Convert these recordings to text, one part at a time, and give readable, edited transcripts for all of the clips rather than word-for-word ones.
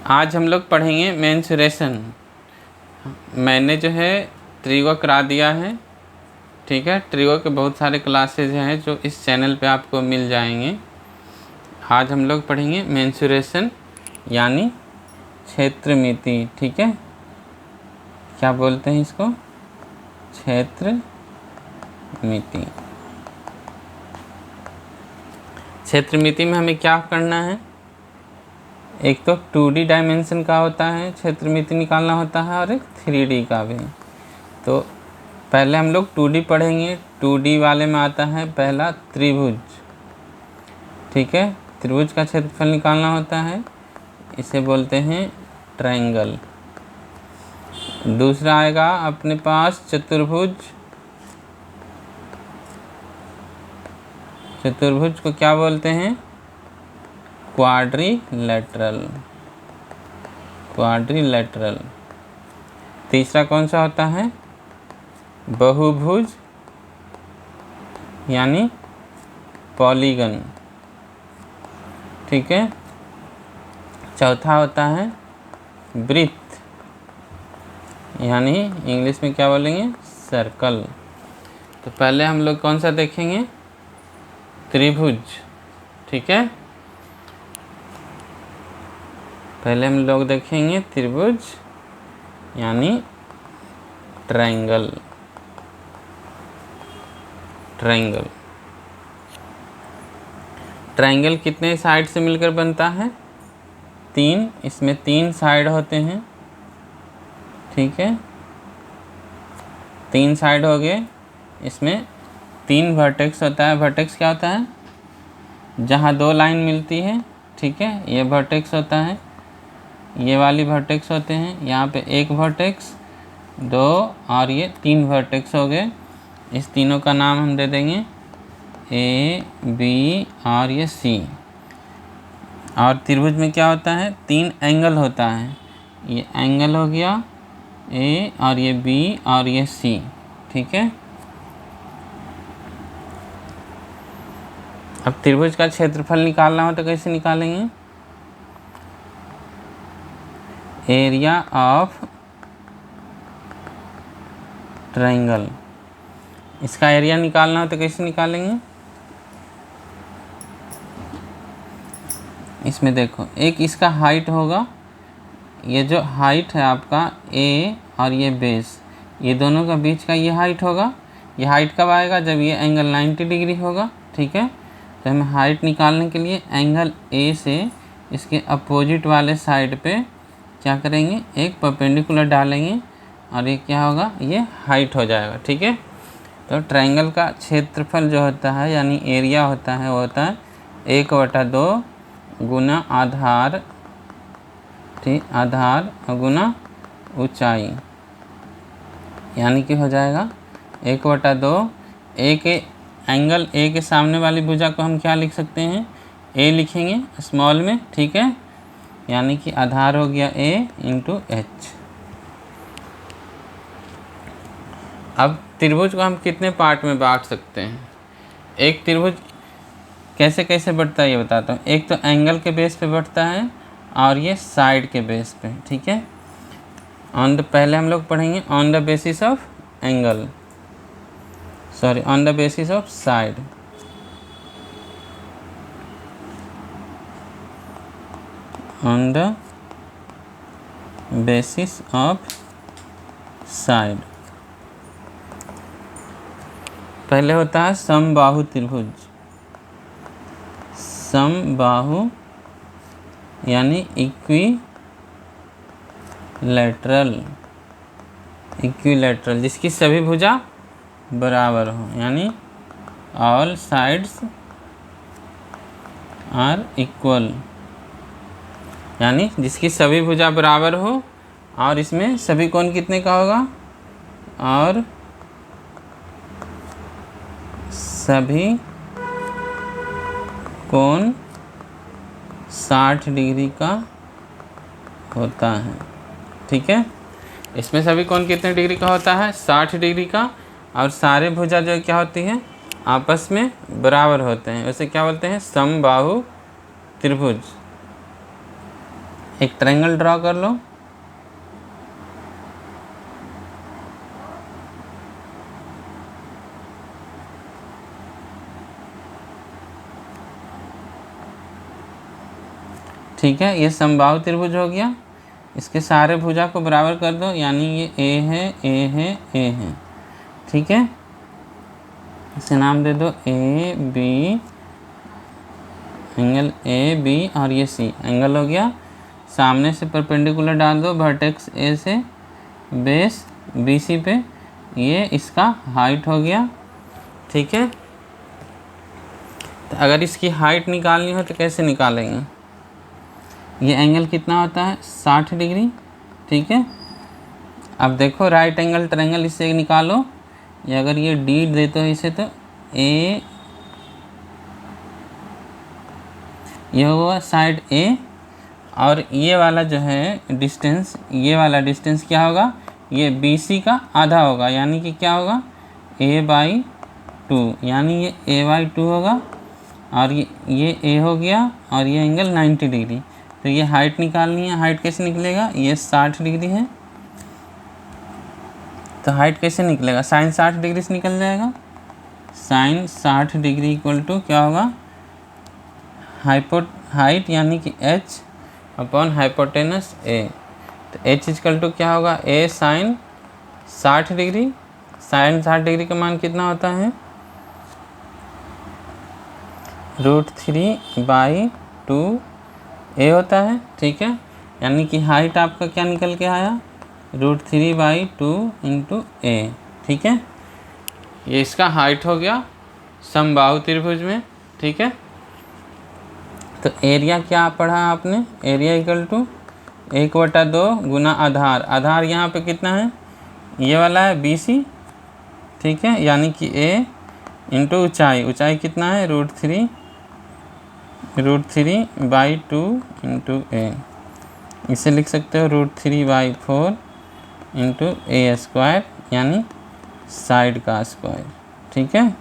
आज हम लोग पढ़ेंगे मेंसुरेशन। मैंने जो है ट्रिगो करा दिया है, ठीक है। ट्रिगो के बहुत सारे क्लासेज हैं जो इस चैनल पे आपको मिल जाएंगे। आज हम लोग पढ़ेंगे मेंसुरेशन यानी क्षेत्रमिति, ठीक है। क्या बोलते हैं इसको? क्षेत्रमिति। क्षेत्रमिति में हमें क्या करना है? एक तो 2D डायमेंशन का होता है क्षेत्रमिति निकालना होता है और एक 3D का भी। तो पहले हम लोग 2D पढ़ेंगे। 2D वाले में आता है पहला त्रिभुज, ठीक है। त्रिभुज का क्षेत्रफल निकालना होता है, इसे बोलते हैं ट्रायंगल। दूसरा आएगा अपने पास चतुर्भुज। चतुर्भुज को क्या बोलते हैं? क्वाड्रिलेटरल। क्वाड्रिलेटरल। तीसरा कौन सा होता है? बहुभुज यानी पॉलीगन, ठीक है। चौथा होता है वृत्त यानी इंग्लिश में क्या बोलेंगे? सर्कल। तो पहले हम लोग कौन सा देखेंगे? त्रिभुज, ठीक है। पहले हम लोग देखेंगे त्रिभुज यानी ट्रायंगल। ट्रायंगल। ट्रायंगल कितने साइड से मिलकर बनता है? 3। इसमें 3 साइड होते हैं, ठीक है। 3 साइड हो गए। इसमें 3 वर्टेक्स होता है। वर्टेक्स क्या होता है? जहाँ 2 लाइन मिलती है, ठीक है, ये वर्टेक्स होता है। ये वाली वर्टेक्स होते हैं। यहाँ पे एक वर्टेक्स, 2 और ये 3 वर्टेक्स हो गए। इस तीनों का नाम हम दे देंगे A, B और ये C। और त्रिभुज में क्या होता है? 3 एंगल होता है। ये एंगल हो गया A और ये B और ये C, ठीक है। अब त्रिभुज का क्षेत्रफल निकालना हो तो कैसे निकालेंगे? Area of triangle. इसका एरिया निकालना हो तो कैसे निकालेंगे? इसमें देखो, एक इसका हाइट होगा। ये जो हाइट है आपका A और ये बेस, ये दोनों का बीच का ये हाइट होगा। ये हाइट कब आएगा? जब ये एंगल 90 डिग्री होगा, ठीक है। तो हमें हाइट निकालने के लिए एंगल A से इसके अपोजिट वाले साइड पे क्या करेंगे? एक परपेंडिकुलर डालेंगे और ये क्या होगा? ये हाइट हो जाएगा, ठीक है। तो ट्रायंगल का क्षेत्रफल जो होता है यानी एरिया होता है, वो होता है 1/2 गुना आधार, ठीक, आधार गुना ऊंचाई, यानी कि हो जाएगा 1/2। ए के एंगल A के सामने वाली भुजा को हम क्या लिख सकते हैं? A लिखेंगे स्मॉल में, ठीक है। यानी कि आधार हो गया A × H। अब त्रिभुज को हम कितने पार्ट में बांट सकते हैं? एक त्रिभुज कैसे कैसे बढ़ता है ये बताता हूँ। एक तो एंगल के बेस पे बढ़ता है और ये साइड के बेस पे, ठीक है। पहले हम लोग पढ़ेंगे on the basis of angle, sorry, on the basis of side. On the basis of side. पहले होता है समबाहु त्रिभुज। समबाहु यानी इक्विलैटरल। इक्विलैटरल जिसकी सभी भुजा बराबर हो, यानी ऑल साइड्स आर इक्वल, यानी जिसकी सभी भुजा बराबर हो और इसमें सभी कोण कितने का होगा? और सभी कोण 60 डिग्री का होता है, ठीक है। इसमें सभी कोण कितने डिग्री का होता है? 60 डिग्री का। और सारे भुजा जो क्या होती है? आपस में बराबर होते हैं। उसे क्या बोलते हैं? समबाहु त्रिभुज। एक ट्रायंगल ड्रॉ कर लो। ठीक है, ये समबाहु त्रिभुज हो गया। इसके सारे भुजा को बराबर कर दो, यानी ये ए है, ए है, ए है। ठीक है, इसे नाम दे दो A B, angle A B, और ये सी एंगल हो गया। सामने से परपेंडिकुलर डाल दो वर्टेक्स ए से बेस बी सी पे, ये इसका हाइट हो गया। ठीक है, तो अगर इसकी हाइट निकालनी हो तो कैसे निकालेंगे? ये एंगल कितना होता है? 60 डिग्री। ठीक है, अब देखो राइट एंगल ट्रायंगल इससे निकालो। ये अगर ये डी देते हो इसे, तो ए, ये हुआ साइड ए, और ये वाला जो है डिस्टेंस, ये वाला डिस्टेंस क्या होगा? ये बी सी का आधा होगा, यानी कि क्या होगा? a/2, यानी ये a/2 होगा। और ये a हो गया, और ये एंगल 90 डिग्री। तो ये हाइट निकालनी है। हाइट कैसे निकलेगा? ये 60 डिग्री है, तो हाइट कैसे निकलेगा? साइन 60 डिग्री से निकल जाएगा। साइन 60 डिग्री इक्वल टू क्या होगा? हाइट यानी कि h अपॉन हाइपोटेनस a। तो h इक्वल टू क्या होगा? a sine 60 degree. Sine 60 degree का मान कितना होता है? √3/2 होता है। ठीक है, यानी कि हाइट आपका क्या निकल के आया? √3/2 इंटू a। ठीक है, ये इसका हाइट हो गया समबाहु त्रिभुज में। ठीक है, तो एरिया क्या पढ़ा आपने? एरिया इक्वल टू 1/2 गुना आधार। आधार यहाँ पे कितना है? ये वाला है BC। ठीक है, यानी कि a इंटू ऊंचाई। ऊंचाई कितना है? √3/2 इंटू a। इसे लिख सकते हो √3/4 इंटू a स्क्वायर, यानी साइड का स्क्वायर। ठीक है,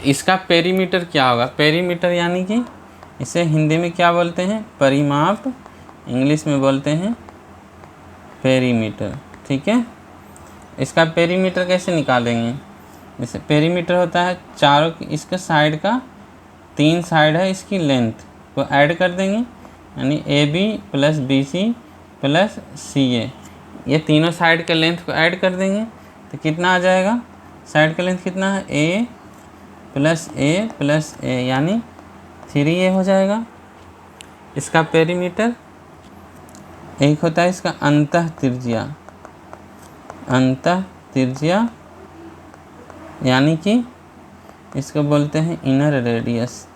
इसका पेरीमीटर क्या होगा? पेरीमीटर यानी कि इसे हिंदी में क्या बोलते हैं? परिमाप। इंग्लिश में बोलते हैं पेरीमीटर। ठीक है, इसका पेरीमीटर कैसे निकालेंगे? जैसे पेरीमीटर होता है चारों इसका साइड का, 3 साइड है इसकी लेंथ को ऐड कर देंगे, यानी AB plus BC plus CA। ये तीनों साइड के लेंथ को ऐड कर देंगे तो कितना आ जाएगा? साइड का लेंथ कितना है? A प्लस A, यानी 3A हो जाएगा इसका पेरीमीटर। एक होता है इसका अंतः त्रिज्या, यानी कि इसको बोलते हैं इनर रेडियस।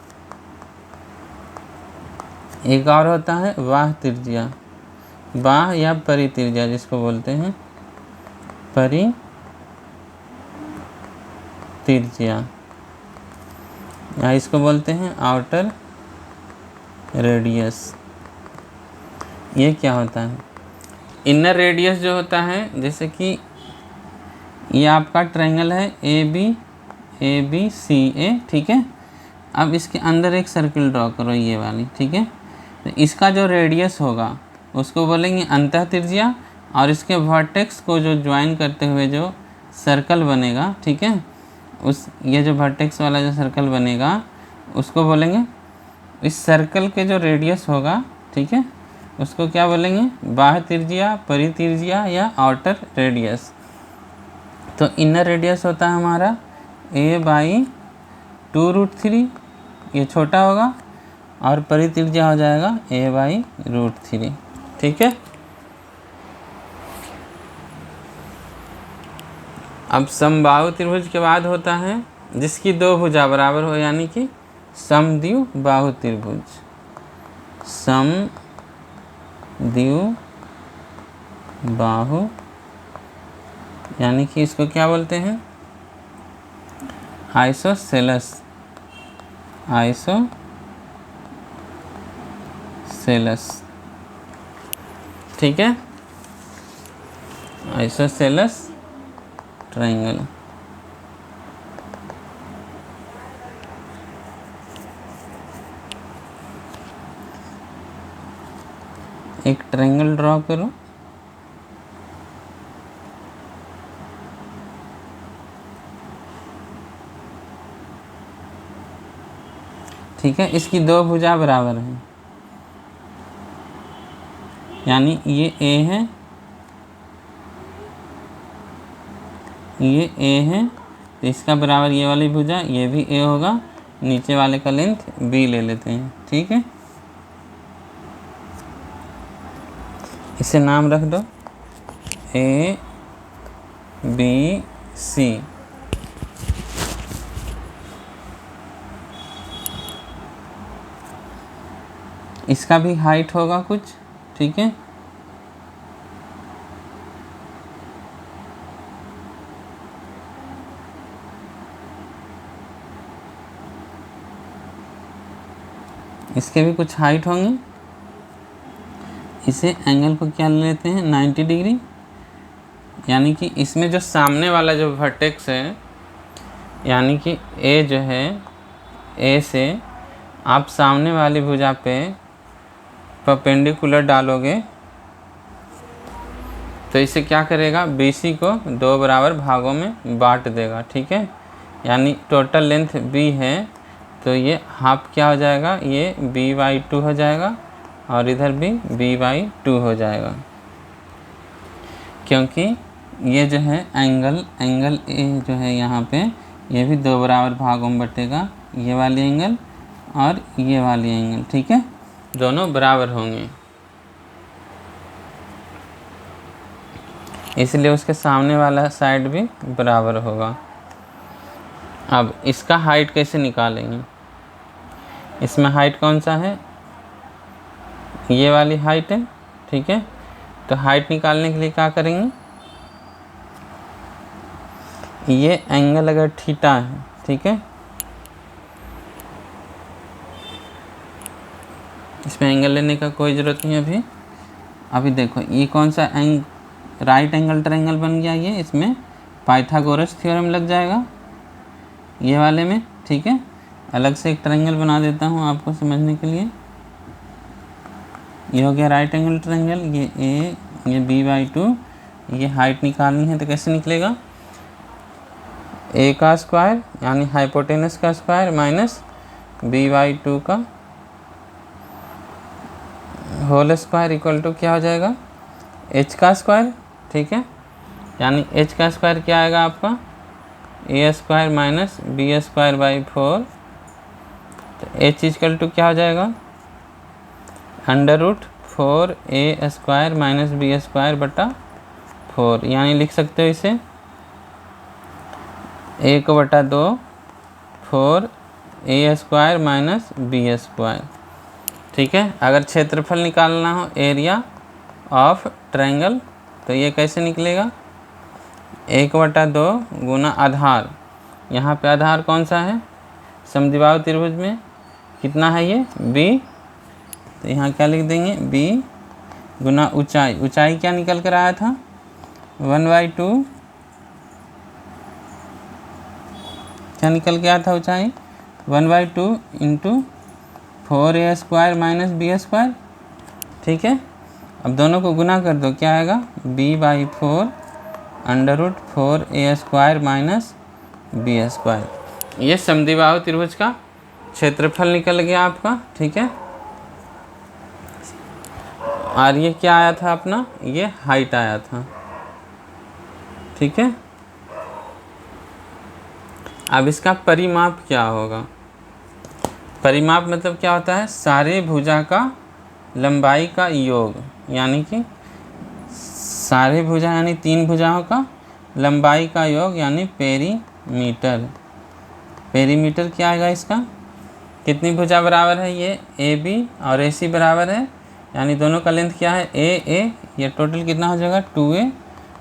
एक और होता है बाह्य त्रिज्या, बाह्य या परित्रिज्या जिसको बोलते हैं परित्रिज्या, या इसको बोलते हैं आउटर रेडियस। ये क्या होता है? इनर रेडियस जो होता है, जैसे कि ये आपका ट्रायंगल है ABCA। ठीक है, अब इसके अंदर एक सर्किल ड्रॉ करो, ये वाली। ठीक है, तो इसका जो रेडियस होगा उसको बोलेंगे अंतः त्रिज्या, और इसके वर्टेक्स को जो ज्वाइन करते हुए जो सर्कल बनेगा, ठीक है, ये जो वर्टेक्स वाला जो सर्कल बनेगा उसको बोलेंगे, इस सर्कल के जो रेडियस होगा, ठीक है, उसको क्या बोलेंगे? बाह्य त्रिज्या, परित्रिज्या या आउटर रेडियस। तो इनर रेडियस होता है हमारा a/2√3, ये छोटा होगा, और परित्रिज्या हो जाएगा a/√3। ठीक है, अब समबाहु त्रिभुज के बाद होता है जिसकी दो भुजा बराबर हो, यानी कि समद्विबाहु त्रिभुज। समद्विबाहु, यानी कि इसको क्या बोलते हैं? आइसोसेलेस। ठीक है, आइसोसेलेस ट्रायंगल। एक ट्रायंगल ड्रॉ करो। ठीक है, इसकी दो भुजा बराबर हैं, यानी ये ए है, ये ए है, तो इसका बराबर ये वाली भुजा, ये भी ए होगा, नीचे वाले का लेंथ बी ले लेते हैं। ठीक है, इसे नाम रख दो ए बी सी। इसका भी हाइट होगा कुछ। ठीक है, इसके भी कुछ हाइट होंगे। इसे एंगल को क्या ले लेते हैं 90 डिग्री, यानी कि इसमें जो सामने वाला जो वर्टेक्स है, यानी कि ए जो है, ए से आप सामने वाली भुजा पे परपेंडिकुलर डालोगे तो इसे क्या करेगा, BC को दो बराबर भागों में बांट देगा। ठीक है, यानी टोटल लेंथ B है, तो ये हाफ क्या हो जाएगा, ये B/2 हो जाएगा और इधर भी B/2 हो जाएगा, क्योंकि ये जो है एंगल ए जो है यहाँ पे, ये भी दो बराबर भागों में बटेगा, ये वाली एंगल और ये वाली एंगल। ठीक है, दोनों बराबर होंगे, इसलिए उसके सामने वाला साइड भी बराबर होगा। अब इसका हाइट कैसे निकालेंगे, इसमें हाइट कौन सा है, ये वाली हाइट है। ठीक है, तो हाइट निकालने के लिए क्या करेंगे, ये एंगल अगर थीटा है, ठीक है, इसमें एंगल लेने का कोई ज़रूरत नहीं है अभी देखो ये कौन सा राइट एंगल ट्रायंगल बन गया, ये इसमें पाइथागोरस थ्योरम लग जाएगा ये वाले में। ठीक है, अलग से एक ट्रायंगल बना देता हूँ आपको समझने के लिए। ये हो गया राइट एंगल ट्रायंगल, ये ए, ये B/2, ये हाइट निकालनी है तो कैसे निकलेगा, ए का स्क्वायर यानी हाइपोटेनस का स्क्वायर माइनस B/2 का होल स्क्वायर इक्वल टू क्या हो जाएगा, h का स्क्वायर। ठीक है, यानी h का स्क्वायर क्या आएगा आपका, A² माइनस B²/4, तो h इक्वल टू क्या हो जाएगा, √4A² माइनस B²/4, यानी लिख सकते हो इसे 1/2 4A² माइनस B²। ठीक है, अगर क्षेत्रफल निकालना हो एरिया ऑफ ट्रायंगल तो ये कैसे निकलेगा, 1/2 गुना आधार, यहाँ पे आधार कौन सा है, समद्विबाहु त्रिभुज में कितना है ये B, तो यहाँ क्या लिख देंगे B गुना ऊंचाई, ऊंचाई क्या निकल कर आया था 1/2, क्या निकल के आया था ऊंचाई 1/2 इंटू 4A² माइनस B²। ठीक है, अब दोनों को गुना कर दो, क्या आएगा B/4 √4A² माइनस B²। ये समद्विबाहु त्रिभुज का क्षेत्रफल निकल गया आपका। ठीक है, और ये क्या आया था अपना, ये हाइट आया था। ठीक है, अब इसका परिमाप क्या होगा, परिमाप मतलब क्या होता है, सारे भुजा का लंबाई का योग, यानी कि सारे भुजा यानी 3 भुजाओं का लंबाई का योग, यानी पेरीमीटर। पेरीमीटर क्या आएगा इसका, कितनी भुजा बराबर है, ये AB और AC बराबर है, यानी दोनों का लेंथ क्या है AA, ये टोटल कितना हो जाएगा 2A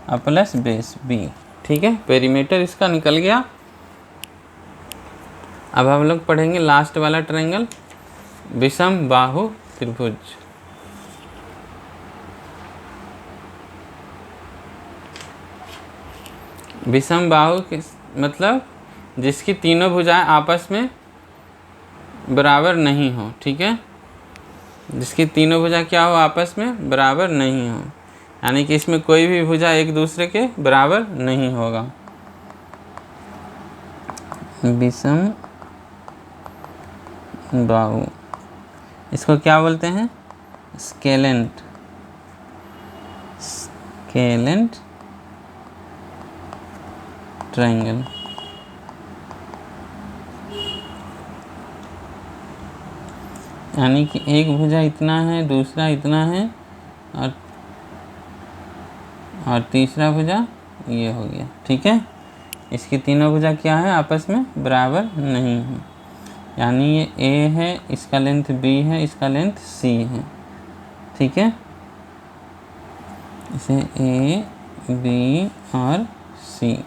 और प्लस बेस B। ठीक है, पेरीमीटर इसका निकल गया। अब हम लोग पढ़ेंगे लास्ट वाला ट्रायंगल, विषम बाहु त्रिभुज। विषम बाहु मतलब जिसकी तीनों भुजाएं आपस में बराबर नहीं हो। ठीक है, जिसकी तीनों भुजा क्या हो, आपस में बराबर नहीं हो, यानी कि इसमें कोई भी भुजा एक दूसरे के बराबर नहीं होगा। विषम बाहु, इसको क्या बोलते हैं, स्केलेंट, स्केलेंट ट्रायंगल। यानी कि एक भुजा इतना है, दूसरा इतना है, और तीसरा भुजा ये हो गया। ठीक है, इसकी तीनों भुजा क्या है, आपस में बराबर नहीं है। यानी ये ए है, इसका लेंथ बी है, इसका लेंथ सी है। ठीक है, इसे ए बी और सी,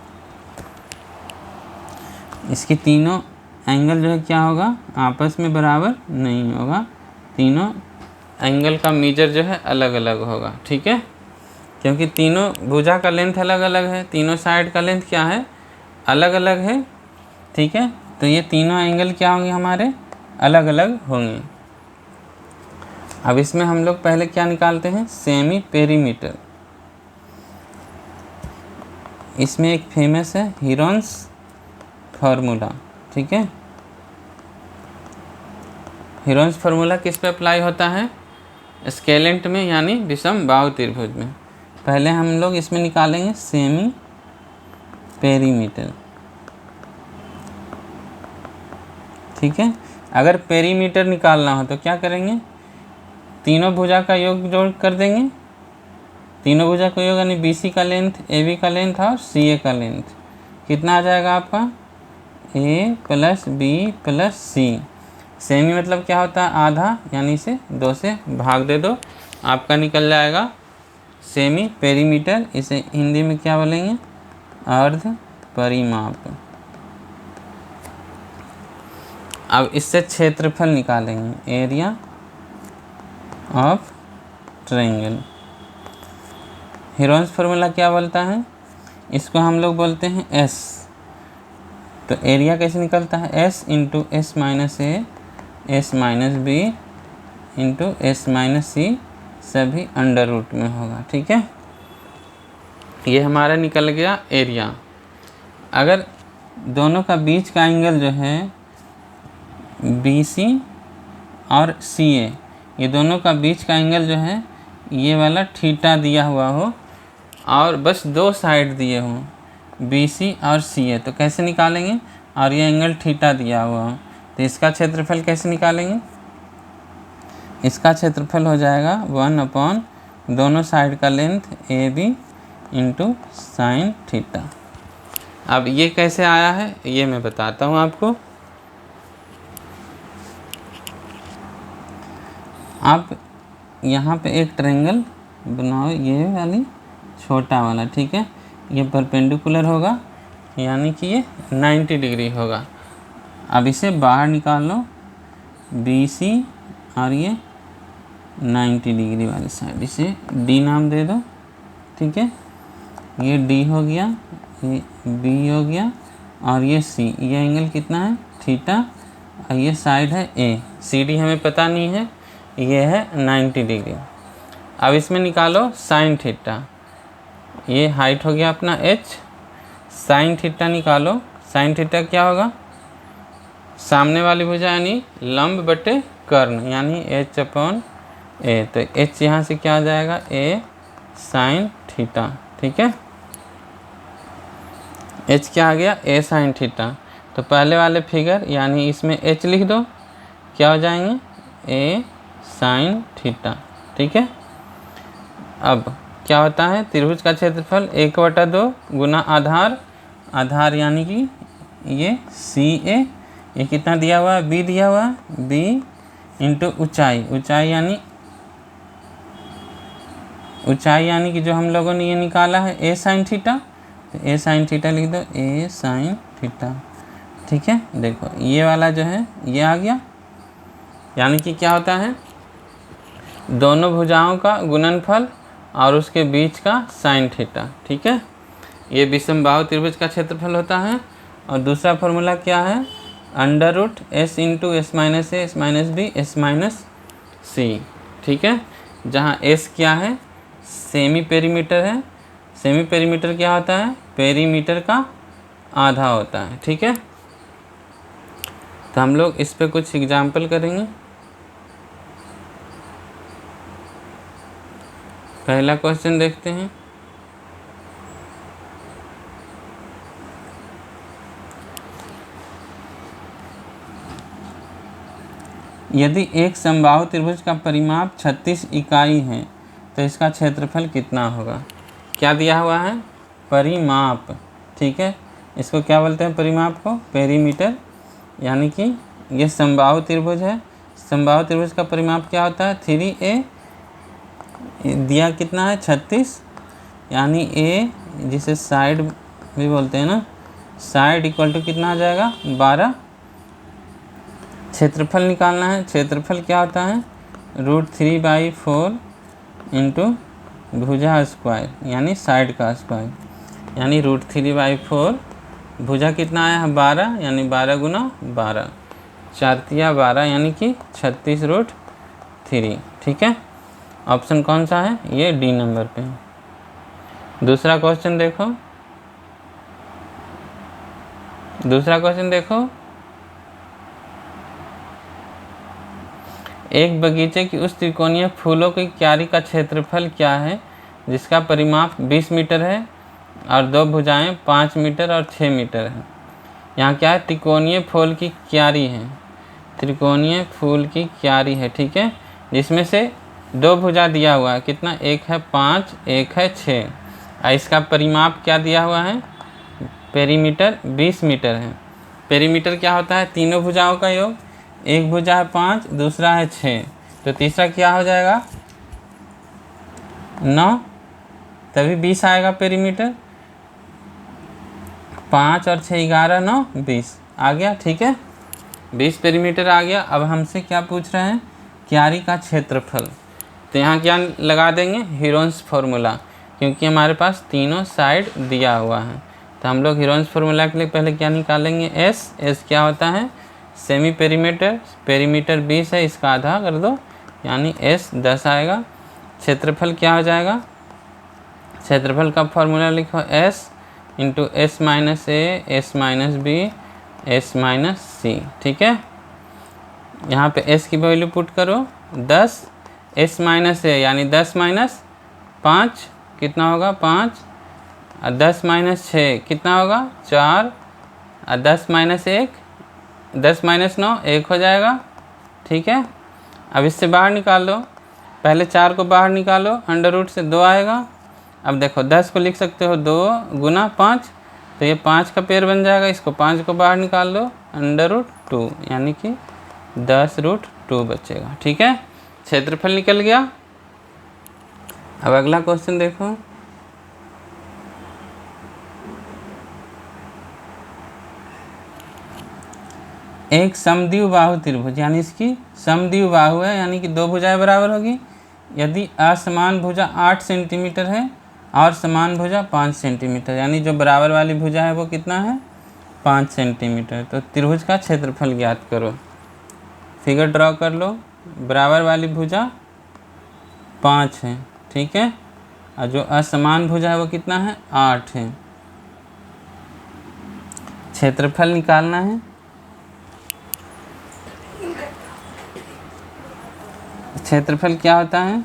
इसकी तीनों एंगल जो है क्या होगा, आपस में बराबर नहीं होगा। तीनों एंगल का मेजर जो है अलग अलग होगा। ठीक है, क्योंकि तीनों भुजा का लेंथ अलग अलग है, तीनों साइड का लेंथ क्या है, अलग अलग है। ठीक है, तो ये तीनों एंगल क्या होंगे, हमारे अलग अलग होंगे। अब इसमें हम लोग पहले क्या निकालते हैं, सेमी पेरीमीटर। इसमें एक फेमस है हीरोन्स फार्मूला। ठीक है, हीरोन्स फार्मूला किस पे अप्लाई होता है, स्केलेंट में, यानी विषम बाहु त्रिभुज में। पहले हम लोग इसमें निकालेंगे सेमी पेरीमीटर। ठीक है, अगर पेरीमीटर निकालना हो तो क्या करेंगे, तीनों भुजा का योग जोड़ कर देंगे। तीनों भुजा का योग यानी BC का लेंथ, AB का लेंथ और CA का लेंथ कितना आ जाएगा आपका, A + B + C। सेमी मतलब क्या होता है, आधा, यानी इसे 2 से भाग दे दो, आपका निकल जाएगा सेमी पेरीमीटर। इसे हिंदी में क्या बोलेंगे, अर्ध परिमाप। अब इससे क्षेत्रफल निकालेंगे, area of triangle. Heron's formula क्या बोलता है, इसको हम लोग बोलते हैं S। तो एरिया कैसे निकलता है, S × S - A S - B × S - C, सभी अंडर रूट में होगा। ठीक है, ये हमारा निकल गया एरिया। अगर दोनों का बीच का एंगल जो है BC और CA, ये दोनों का बीच का एंगल जो है ये वाला थीटा दिया हुआ हो, और बस 2 साइड दिए हों BC और CA, तो कैसे निकालेंगे, और ये एंगल थीटा दिया हुआ हो, तो इसका क्षेत्रफल कैसे निकालेंगे, इसका क्षेत्रफल हो जाएगा 1/, दोनों साइड का लेंथ AB × sin थीटा। अब ये कैसे आया है ये मैं बताता हूँ आपको। आप यहाँ पे एक ट्रायंगल बनाओ, ये वाली छोटा वाला। ठीक है, ये परपेंडिकुलर होगा, यानी कि ये 90 डिग्री होगा। अब इसे बाहर निकाल लो, BC और ये 90 डिग्री वाली साइड, इसे D नाम दे दो। ठीक है, ये D हो गया, ये B हो गया, और ये C, ये एंगल कितना है, थीटा, और ये साइड है A। CD हमें पता नहीं है, ये है 90 डिग्री। अब इसमें निकालो साइन थीटा, ये हाइट हो गया अपना H, साइन थीटा निकालो। साइन थीटा क्या होगा, सामने वाली भुजा यानी लंब बटे कर्ण, यानी H/A। तो H यहाँ से क्या आ जाएगा, A sin थीटा। ठीक है, H क्या आ गया, A sin थीटा। तो पहले वाले फिगर यानी इसमें H लिख दो, क्या हो जाएंगे, A sin थीटा। ठीक है, अब क्या होता है, त्रिभुज का क्षेत्रफल 1/2 गुना आधार, आधार यानी कि ये CA, ये कितना दिया हुआ है, B दिया हुआ है, B × ऊंचाई, ऊंचाई यानी कि जो हम लोगों ने ये निकाला है A sin थीटा, तो A sin थीटा लिख दो, A sin थीटा। ठीक है, देखो ये वाला जो है ये आ गया, यानी कि क्या होता है, दोनों भुजाओं का गुणनफल और उसके बीच का sin थीटा। ठीक है, ये विषम बाहु त्रिभुज का क्षेत्रफल होता है। और दूसरा फार्मूला क्या है, √S × S - A S - B S सी, ठीक है। जहाँ एस क्या है, सेमी पेरीमीटर है। सेमी पेरीमीटर क्या होता है, पेरीमीटर का आधा होता है, ठीक है। तो हम लोग इस पे कुछ एग्जाम्पल करेंगे। पहला क्वेश्चन देखते हैं। यदि एक समबाहु त्रिभुज का परिमाप 36 इकाई है तो इसका क्षेत्रफल कितना होगा। क्या दिया हुआ है, परिमाप, ठीक है। इसको क्या बोलते हैं, परिमाप को पेरीमीटर। यानी कि ये समबाहु त्रिभुज है। समबाहु त्रिभुज का परिमाप क्या होता है, 3a, दिया कितना है 36, यानी a जिसे साइड भी बोलते हैं ना, साइड इक्वल टू कितना आ जाएगा 12। क्षेत्रफल निकालना है। क्षेत्रफल क्या होता है, √3/4 इंटू भुजा स्क्वायर, यानी साइड का स्क्वायर, यानी √3/4। भुजा कितना आया है 12, यानी 12 गुना 12, 4 12, यानी कि 36√3, ठीक है। ऑप्शन कौन सा है, ये डी नंबर पे है। दूसरा क्वेश्चन देखो। दूसरा क्वेश्चन देखो, एक बगीचे की उस त्रिकोणीय फूलों की क्यारी का क्षेत्रफल क्या है जिसका परिमाप 20 मीटर है और 2 भुजाएं 5 मीटर और 6 मीटर है। यहाँ क्या है, त्रिकोणीय फूल की क्यारी है। त्रिकोणीय फूल की क्यारी है, ठीक है, जिसमें से 2 भुजा दिया हुआ है, कितना, एक है 5, एक है 6। और इसका परिमाप क्या दिया हुआ है, पेरीमीटर 20 मीटर है। पेरीमीटर क्या होता है, तीनों भुजाओं का योग। एक भुजा है 5, दूसरा है 6, तो तीसरा क्या हो जाएगा 9, तभी 20 आएगा पेरीमीटर। 5 और 6 11, 9 20 आ गया, ठीक है, 20 पेरीमीटर आ गया। अब हमसे क्या पूछ रहे हैं, क्यारी का क्षेत्रफल। तो यहाँ क्या लगा देंगे, हीरोन्स फार्मूला, क्योंकि हमारे पास तीनों साइड दिया हुआ है। तो हम लोग हीरोन्स फार्मूला के लिए पहले क्या निकालेंगे, एस क्या होता है, सेमी पेरीमीटर। पेरीमीटर 20 है, इसका आधा कर दो, यानी एस 10 आएगा। क्षेत्रफल क्या हो जाएगा, क्षेत्रफल का फॉर्मूला लिखो, S into S minus A, S minus B, S minus C, ठीक है। यहाँ पे एस की वैल्यू पुट करो 10, एस माइनस ए यानी 10 माइनस 5 कितना होगा 5, और 10 माइनस 6 कितना होगा 4, और 10 माइनस 1, 10 माइनस 9 1 हो जाएगा, ठीक है। अब इससे बाहर निकाल लो, पहले 4 को बाहर निकालो, अंडर रूट से 2 आएगा। अब देखो 10 को लिख सकते हो 2 गुना 5, तो ये 5 का पेयर बन जाएगा। इसको 5 को बाहर निकाल लो, अंडर रूट 2, यानी कि 10√2 बचेगा, ठीक है। क्षेत्रफल निकल गया। अब अगला क्वेश्चन देखो, एक समद्विबाहु त्रिभुज, यानी इसकी समद्विबाहु है, यानी कि 2 भुजाएं बराबर होगी। यदि असमान भुजा 8 सेंटीमीटर है और समान भुजा 5 सेंटीमीटर, यानी जो बराबर वाली भुजा है वो कितना है 5 सेंटीमीटर। तो त्रिभुज का क्षेत्रफल ज्ञात करो। फिगर ड्रॉ कर लो, बराबर वाली भुजा 5 है, ठीक है, और जो असमान भुजा है वो कितना है 8 है। क्षेत्रफल निकालना है। क्षेत्रफल क्या होता है,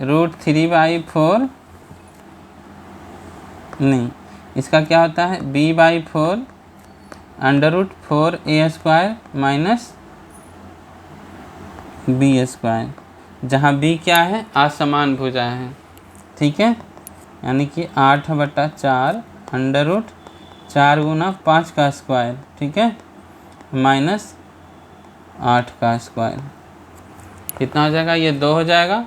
√3/4, नहीं, इसका क्या होता है b/4 √4a² माइनस b², जहाँ b क्या है, असमान भुजा है, ठीक है, यानी कि 8/4 √4 गुना 5 का स्क्वायर, ठीक है, माइनस 8 का स्क्वायर, कितना हो जाएगा, ये 2 हो जाएगा।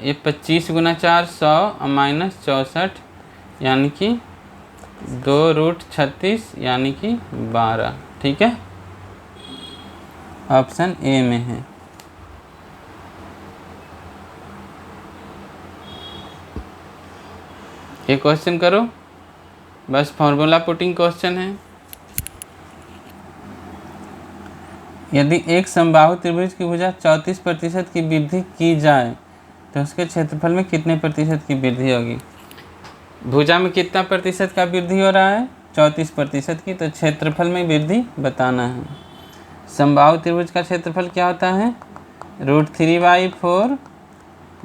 ये 25 गुना 4 100 और माइनस 64, यानी कि 2√36, यानी कि 12, ठीक है, ऑप्शन ए में है। ये क्वेश्चन करो, बस फॉर्मूला पुटिंग क्वेश्चन है। यदि एक समबाहु त्रिभुज की भुजा 34% की वृद्धि की जाए तो उसके क्षेत्रफल में कितने प्रतिशत की वृद्धि होगी। भुजा में कितना प्रतिशत का वृद्धि हो रहा है, 34% की, तो क्षेत्रफल में वृद्धि बताना है। समबाहु त्रिभुज का क्षेत्रफल क्या होता है, √3/4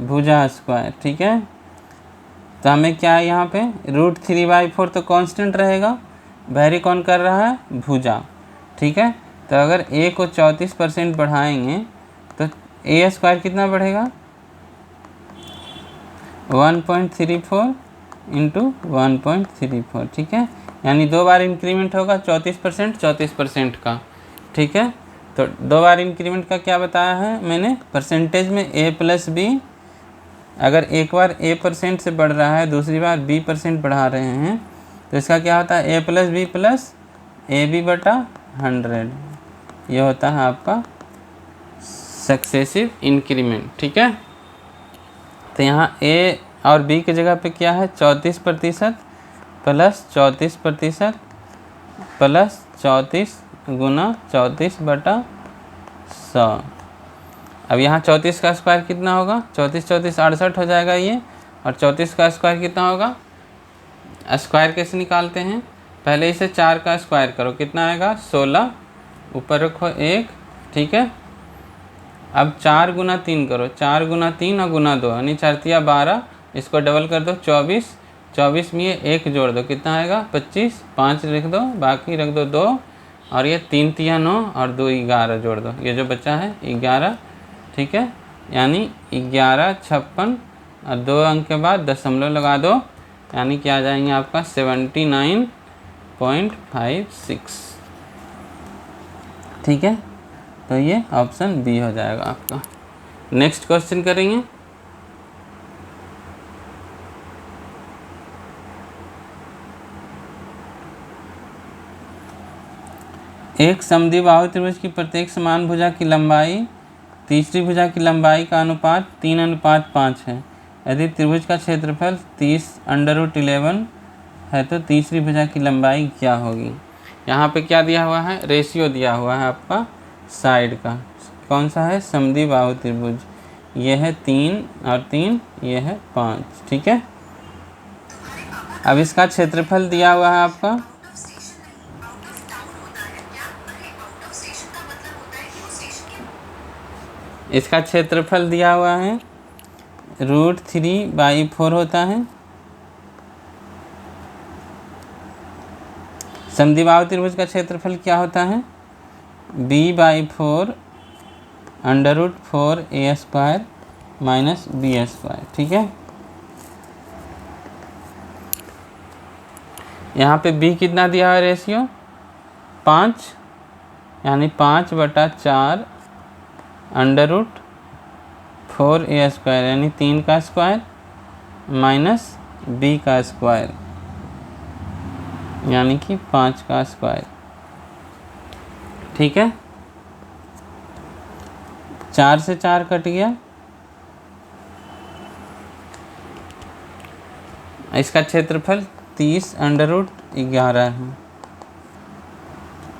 भुजा स्क्वायर। ठीक है, तो हमें क्या है यहाँ पे √3/4 तो कांस्टेंट रहेगा, वेरी कौन कर रहा है, भुजा। ठीक है, तो अगर a को 34% बढ़ाएंगे तो a स्क्वायर कितना बढ़ेगा, 1.34 इंटू 1.34। ठीक है, यानी 2 बार इंक्रीमेंट होगा 34% का। ठीक है, तो 2 बार इंक्रीमेंट का क्या बताया है मैंने, परसेंटेज में a + b। अगर एक बार a % से बढ़ रहा है, दूसरी बार b % बढ़ा रहे हैं, तो इसका क्या होता है, a + b + AB/100। ये होता है आपका सक्सेसिव इंक्रीमेंट। ठीक है, तो यहाँ a और b की जगह पे क्या है, 34% + 34% + 34 गुना 34/100। अब यहाँ 34 का स्क्वायर कितना होगा, 34 34 68 हो जाएगा ये, और 34 का स्क्वायर कितना होगा। स्क्वायर कैसे निकालते हैं, पहले इसे 4 का स्क्वायर करो, कितना आएगा 16, ऊपर रखो 1। ठीक है, अब 4 गुना 3 करो, 4 गुना 3 और गुना 2 यानी 4 × 12, इसको डबल कर दो 24, 24 में ये 1 जोड़ दो, कितना आएगा 25, 5 लिख दो, बाकी रख दो 2, और ये 3 × 9 और 2 11 जोड़ दो, ये जो बचा है 11। ठीक है, यानी 11 56 और 2 अंक के बाद दशमलव लगा दो, यानी क्या आ जाएंगे आपका 79.56। ठीक है, तो ये ऑप्शन बी हो जाएगा आपका। नेक्स्ट क्वेश्चन करेंगे। एक समद्विबाहु त्रिभुज की प्रत्येक समान भुजा की लंबाई तीसरी भुजा की लंबाई का अनुपात 3:5 है। यदि त्रिभुज का क्षेत्रफल 30√11 है तो तीसरी भुजा की लंबाई क्या होगी। यहाँ पे क्या दिया हुआ है, रेशियो दिया हुआ है आपका साइड का, कौन सा है, समद्विबाहु त्रिभुज। ये है 3 और 3, ये है 5। ठीक है, अब इसका क्षेत्रफल दिया हुआ है आपका, इसका क्षेत्रफल दिया हुआ है √3/4 होता है। समद्विबाहु त्रिभुज का क्षेत्रफल क्या होता है, b/4 √4a² - b²। ठीक है, यहाँ पे b कितना दिया है, रेशियो 5, यानी 5/4 √4a² यानी 3 का स्क्वायर माइनस b का स्क्वायर यानी कि 5 का स्क्वायर। ठीक है, 4 से 4 कट गया, इसका क्षेत्रफल 30√11 है,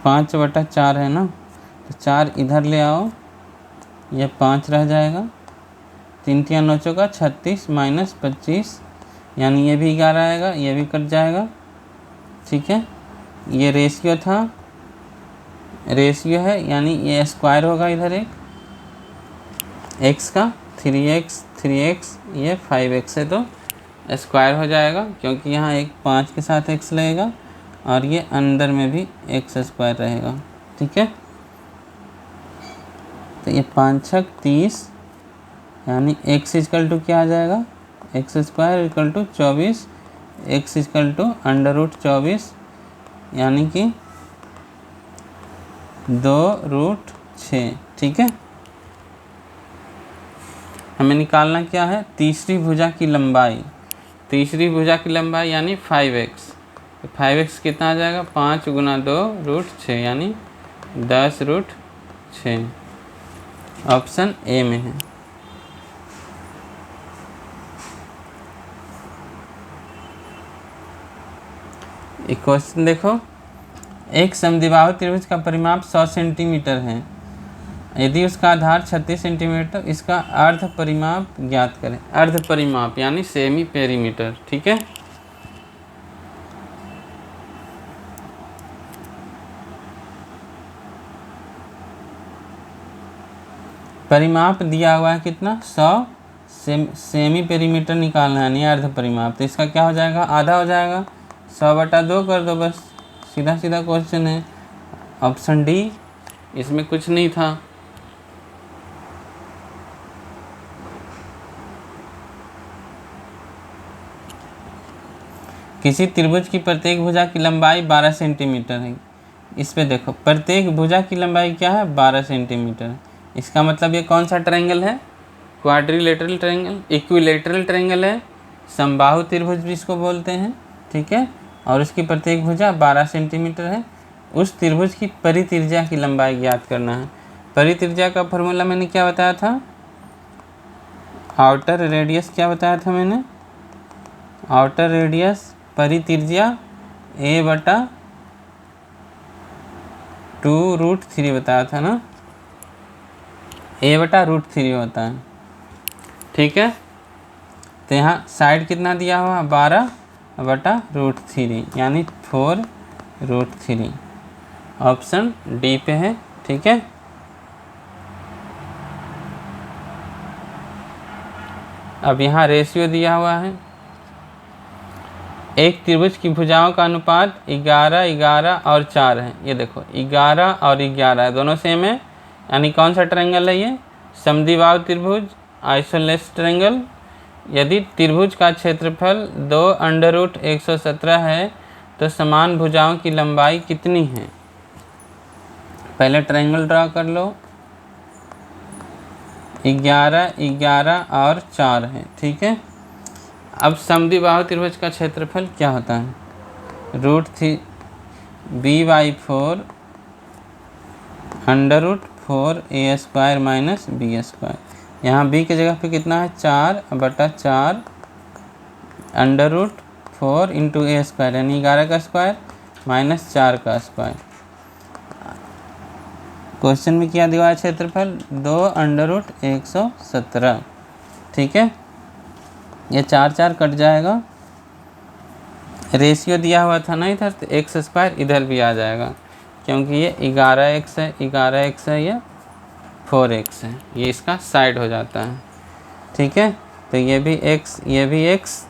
5/4 है ना, तो 4 इधर ले आओ, यह 5 रह जाएगा, 3 × 9 = 36 माइनस 25, यानी ये भी 11 आएगा, ये भी कट जाएगा। ठीक है, ये रेशियो था, रेशियो है, यानी ये स्क्वायर होगा, इधर एक x का 3x 3x, ये 5x है तो स्क्वायर हो जाएगा, क्योंकि यहाँ एक 5 के साथ x लगेगा और ये अंदर में भी x² रहेगा। ठीक है, तो ये 5 × 30 यानी x = क्या आ जाएगा, x² = 24, x = √24 यानी कि 2√6। ठीक है, हमें निकालना क्या है, तीसरी भुजा की लंबाई, तीसरी भुजा की लंबाई यानी 5x, तो 5x कितना आ जाएगा, 5 × 2√6 यानी 10√6, ऑप्शन ए में है। एक क्वेश्चन देखो, एक समद्विबाहु त्रिभुज का परिमाप 100 सेंटीमीटर है यदि उसका आधार 36 सेंटीमीटर, इसका अर्ध परिमाप ज्ञात करें। अर्ध परिमाप यानी सेमी पेरीमीटर, ठीक है। परिमाप दिया हुआ है कितना, 100। सेमी पेरीमीटर निकालना है, नहीं अर्ध परिमाप, तो इसका क्या हो जाएगा, आधा हो जाएगा। 100/2 कर दो, बस सीधा सीधा क्वेश्चन है। ऑप्शन डी, इसमें कुछ नहीं था। किसी त्रिभुज की प्रत्येक भुजा की लंबाई 12 सेंटीमीटर है। इस पे देखो, प्रत्येक भुजा की लंबाई क्या है, 12 सेंटीमीटर। इसका मतलब ये कौन सा ट्रायंगल है, क्वाड्रिलेटरल ट्रायंगल, इक्विलेटरल ट्रायंगल है, समबाहु त्रिभुज भी इसको बोलते हैं, ठीक है। और उसकी प्रत्येक भुजा 12 सेंटीमीटर है। उस त्रिभुज की परित्रिज्या की लंबाई ज्ञात करना है। परित्रिज्या का फॉर्मूला मैंने क्या बताया था, आउटर रेडियस, क्या बताया था मैंने, आउटर रेडियस परित्रिज्या a/2√3 बताया था ना, a/√3 होता है, ठीक है। तो यहाँ साइड कितना दिया हुआ, 12/√3 यानी 4√3। ऑप्शन डी पे है, ठीक है। अब यहाँ रेशियो दिया हुआ है, एक त्रिभुज की भुजाओं का अनुपात 11, 11 और 4 है। ये देखो 11 और 11 दोनों सेम है, यानी कौन सा ट्रायंगल है ये, समद्विबाहु त्रिभुज, आइसोसेलेस ट्रायंगल। यदि त्रिभुज का क्षेत्रफल 2√117 है तो समान भुजाओं की लंबाई कितनी है। पहले ट्रायंगल ड्रा कर लो, 11, 11 और 4 है, ठीक है। अब समद्विबाहु त्रिभुज का क्षेत्रफल क्या होता है, √3b/4 √4a² माइनस b²। यहाँ b की जगह पे कितना है, 4/4 √4 इंटू a² यानी 11 का स्क्वायर माइनस 4 का स्क्वायर। क्वेश्चन में क्या दिया है, क्षेत्रफल 2√117, ठीक है। ये 4 कट जाएगा, रेशियो दिया हुआ था ना इधर, तो x² इधर भी आ जाएगा, क्योंकि ये 11x है, 11x है, ये 4x है, ये इसका साइड हो जाता है, ठीक है। तो ये भी x, ये भी x,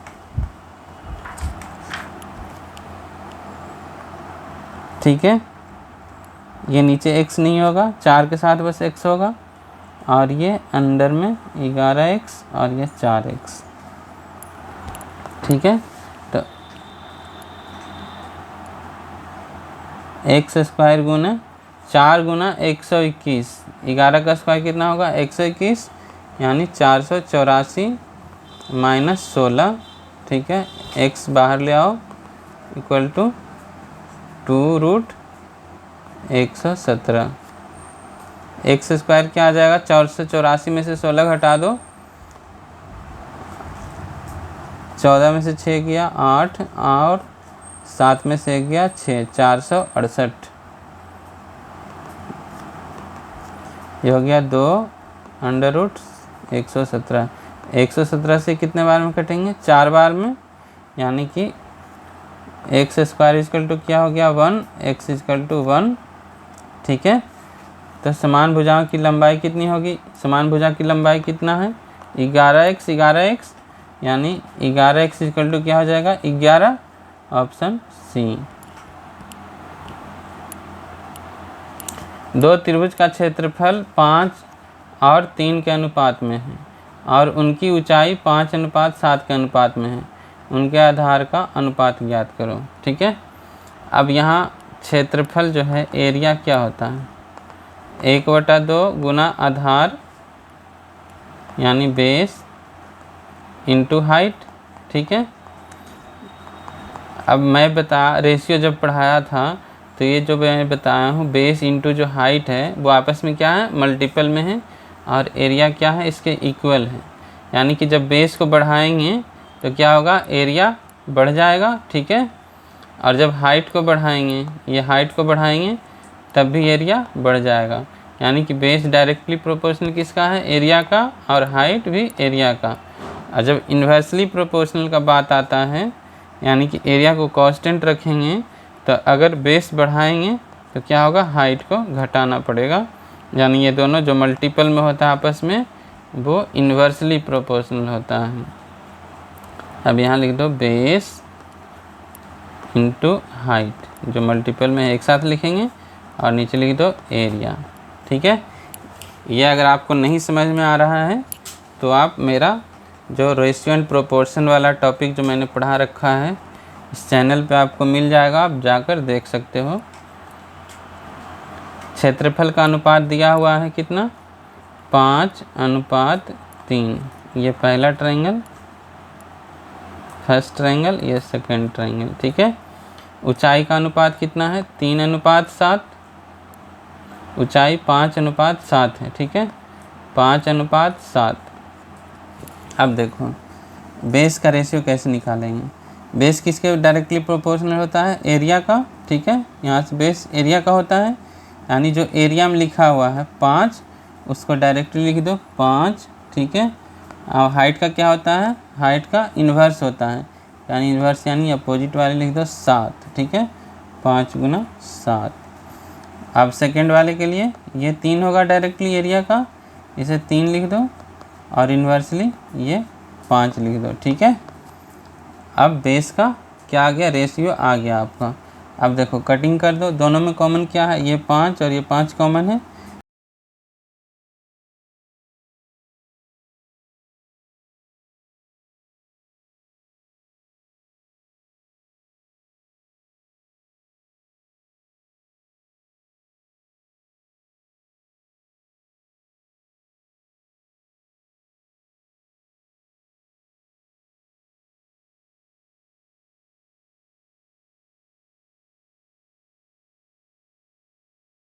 ठीक है। ये नीचे x नहीं होगा, 4 के साथ बस x होगा, और ये अंदर में 11x और ये 4x, ठीक है। तो x² गुना 4 गुना 121, 11 का स्क्वायर कितना होगा, 121 यानी 484 माइनस 16, ठीक है। x बाहर ले आओ, इक्वल टू 2√117। x² क्या आ जाएगा, 484 में से 16 घटा दो, 14 में से 6 गया 8 और 7 में से 1 गया 6, 468। ये हो गया 2√117। 117 से कितने बार में कटेंगे, 4 बार में, यानी कि x² इक्वल टू क्या हो गया, 1, x इक्वल टू 1, ठीक है। तो समान भुजाओं की लंबाई कितनी होगी, समान भुजा की लंबाई कितना है, 11x, 11x यानी 11x इक्वल टू क्या हो जाएगा, 11, ऑप्शन सी। दो त्रिभुज का क्षेत्रफल 5 और 3 के अनुपात में है और उनकी ऊंचाई 5:7 के अनुपात में है, उनके आधार का अनुपात ज्ञात करो, ठीक है। अब यहाँ क्षेत्रफल जो है, एरिया क्या होता है, 1/2 गुना आधार यानी बेस इंटू हाइट, ठीक है। अब मैं रेशियो जब पढ़ाया था तो ये जो मैं बताया हूँ, बेस इंटू जो हाइट है वो आपस में क्या है, मल्टीपल में है, और एरिया क्या है, इसके इक्वल है। यानी कि जब बेस को बढ़ाएंगे तो क्या होगा, एरिया बढ़ जाएगा, ठीक है। और जब हाइट को बढ़ाएंगे, ये हाइट को बढ़ाएंगे तब भी एरिया बढ़ जाएगा। यानी कि बेस डायरेक्टली प्रोपोर्शनल किसका है, एरिया का, और हाइट भी एरिया का। और जब इन्वर्सली प्रोपोर्शनल का बात आता है, यानी कि एरिया को कांस्टेंट रखेंगे, तो अगर बेस बढ़ाएंगे तो क्या होगा, हाइट को घटाना पड़ेगा। यानी ये दोनों जो मल्टीपल में होता है आपस में, वो इन्वर्सली प्रोपोर्शनल होता है। अब यहाँ लिख दो बेस इंटू हाइट, जो मल्टीपल में एक साथ लिखेंगे, और नीचे लिख दो एरिया। ठीक है, ये अगर आपको नहीं समझ में आ रहा है तो आप मेरा जो रेशियो एंड प्रोपोर्शन वाला टॉपिक जो मैंने पढ़ा रखा है इस चैनल पे आपको मिल जाएगा, आप जाकर देख सकते हो। क्षेत्रफल का अनुपात दिया हुआ है कितना, 5:3। ये पहला ट्रायंगल, फर्स्ट ट्रायंगल, ये सेकंड ट्रायंगल। ठीक है, ऊंचाई का अनुपात कितना है, 3:7। ऊंचाई 5:7 है। ठीक है, 5:7। अब देखो बेस का रेशियो कैसे निकालेंगे। बेस किसके डायरेक्टली प्रोपोर्शनल होता है, एरिया का। ठीक है, यहाँ से बेस एरिया का होता है, यानी जो एरिया में लिखा हुआ है 5, उसको डायरेक्टली लिख दो 5। ठीक है, और हाइट का क्या होता है, हाइट का इन्वर्स होता है, यानी इन्वर्स यानी अपोजिट वाले लिख दो 7। ठीक है, 5×7। अब सेकंड वाले के लिए ये 3 होगा डायरेक्टली एरिया का, इसे 3 लिख दो, और इन्वर्सली ये 5 लिख दो। ठीक है, अब बेस का क्या आ गया, रेशियो आ गया आपका। अब देखो कटिंग कर दो, दोनों में कॉमन क्या है, ये 5 और ये 5 कॉमन है,